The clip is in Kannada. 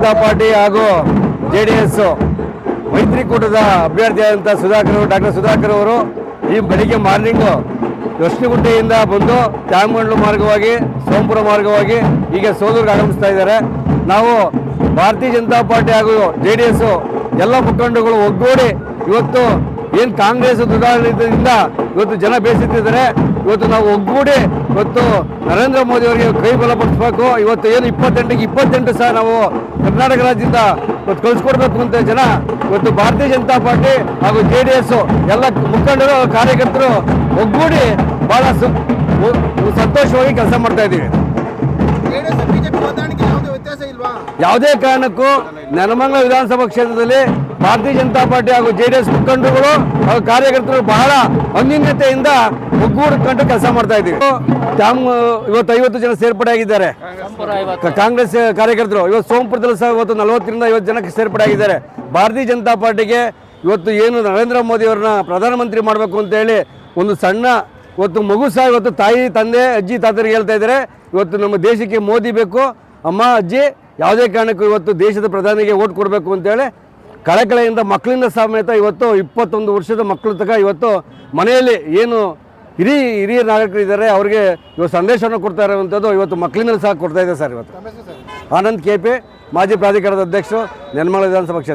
ಜನತಾ ಪಾರ್ಟಿ ಹಾಗೂ JDS ಮೈತ್ರಿಕೂಟದ ಅಭ್ಯರ್ಥಿಯಾದಂಥ ಡಾಕ್ಟರ್ ಸುಧಾಕರ್ ಅವರು ಈ ಬೆಳಿಗ್ಗೆ ಮಾರ್ನಿಂಗು ಯಶ್ನಿಗುಂಟೆಯಿಂದ ಬಂದು ತ್ಯಾಮಗಂಡ್ಲು ಮಾರ್ಗವಾಗಿ ಸೋಂಪುರ ಮಾರ್ಗವಾಗಿ ಹೀಗೆ ಸೋಲೂರಿಗೆ ಆಗಮಿಸ್ತಾ ಇದ್ದಾರೆ. ನಾವು ಭಾರತೀಯ ಜನತಾ ಪಾರ್ಟಿ ಹಾಗೂ JDS ಎಲ್ಲ ಮುಖಂಡಗಳು ಒಗ್ಗೂಡಿ ಇವತ್ತು ಏನು ಕಾಂಗ್ರೆಸ್ ದುರಾಡಳಿತದಿಂದ ಇವತ್ತು ಜನ ಬೇಸತ್ತಿದ್ದಾರೆ. ಇವತ್ತು ನಾವು ಒಗ್ಗೂಡಿ ಇವತ್ತು ನರೇಂದ್ರ ಮೋದಿ ಅವರಿಗೆ ಕೈ ಬಲಪಡಿಸಬೇಕು. ಇವತ್ತು ಏನು 28 ಸಹ ನಾವು ಕರ್ನಾಟಕ ರಾಜ್ಯದಿಂದ ಇವತ್ತು ಕಳಿಸ್ಕೊಡ್ಬೇಕು ಅಂತ ಜನ ಇವತ್ತು ಭಾರತೀಯ ಜನತಾ ಪಾರ್ಟಿ ಹಾಗೂ JDS ಎಲ್ಲ ಮುಖಂಡರು ಕಾರ್ಯಕರ್ತರು ಒಗ್ಗೂಡಿ ಬಹಳ ಸಂತೋಷವಾಗಿ ಕೆಲಸ ಮಾಡ್ತಾ ಇದ್ದೀವಿ. ಯಾವುದೇ ಕಾರಣಕ್ಕೂ ನೆಲಮಂಗಲ ವಿಧಾನಸಭಾ ಕ್ಷೇತ್ರದಲ್ಲಿ ಭಾರತೀಯ ಜನತಾ ಪಾರ್ಟಿ ಹಾಗೂ JDS ಮುಖಂಡರುಗಳು ಹಾಗೂ ಕಾರ್ಯಕರ್ತರು ಬಹಳ ಅನ್ಯೂನ್ಯತೆಯಿಂದ ಒಗ್ಗೂಡಿಕೊಂಡು ಕೆಲಸ ಮಾಡ್ತಾ ಇದ್ದೀವಿ. ಇವತ್ತು 50 ಜನ ಸೇರ್ಪಡೆ ಆಗಿದ್ದಾರೆ ಕಾಂಗ್ರೆಸ್ ಕಾರ್ಯಕರ್ತರು. ಇವತ್ತು ಸೋಂಪುರದಲ್ಲಿ ಸಹ ಇವತ್ತು 40ರಿಂದ 50 ಜನಕ್ಕೆ ಸೇರ್ಪಡೆ ಆಗಿದ್ದಾರೆ. ಭಾರತೀಯ ಜನತಾ ಪಾರ್ಟಿಗೆ ಇವತ್ತು ಏನು ನರೇಂದ್ರ ಮೋದಿ ಅವ್ರನ್ನ ಪ್ರಧಾನಮಂತ್ರಿ ಮಾಡಬೇಕು ಅಂತೇಳಿ ಒಂದು ಸಣ್ಣ ಇವತ್ತು ಮಗು ಸಹ ಇವತ್ತು ತಾಯಿ ತಂದೆ ಅಜ್ಜಿ ತಾತರಿಗೆ ಹೇಳ್ತಾ ಇದ್ದಾರೆ, ಇವತ್ತು ನಮ್ಮ ದೇಶಕ್ಕೆ ಮೋದಿ ಬೇಕು, ಅಮ್ಮ ಅಜ್ಜಿ ಯಾವುದೇ ಕಾರಣಕ್ಕೂ ಇವತ್ತು ದೇಶದ ಪ್ರಧಾನಿಗೆ ಓಟ್ ಕೊಡಬೇಕು ಅಂತೇಳಿ ಕಳಕಳೆಯಿಂದ ಮಕ್ಕಳಿಂದ ಸಮೇತ ಇವತ್ತು 21 ವರ್ಷದ ಮಕ್ಕಳು ತನಕ ಇವತ್ತು ಮನೆಯಲ್ಲಿ ಏನು ಹಿರಿಯ ನಾಗರಿಕರಿದ್ದಾರೆ ಅವರಿಗೆ ಇವತ್ತು ಸಂದೇಶವನ್ನು ಕೊಡ್ತಾ ಇರುವಂಥದ್ದು ಇವತ್ತು ಮಕ್ಕಳಿಂದ ಸಹ ಕೊಡ್ತಾ ಇದೆ ಸರ್. ಇವತ್ತು ಆನಂದ್ KP ಮಾಜಿ ಪ್ರಾಧಿಕಾರದ ಅಧ್ಯಕ್ಷರು, ನೆಲಮಂಗಲ ವಿಧಾನಸಭಾ ಕ್ಷೇತ್ರ.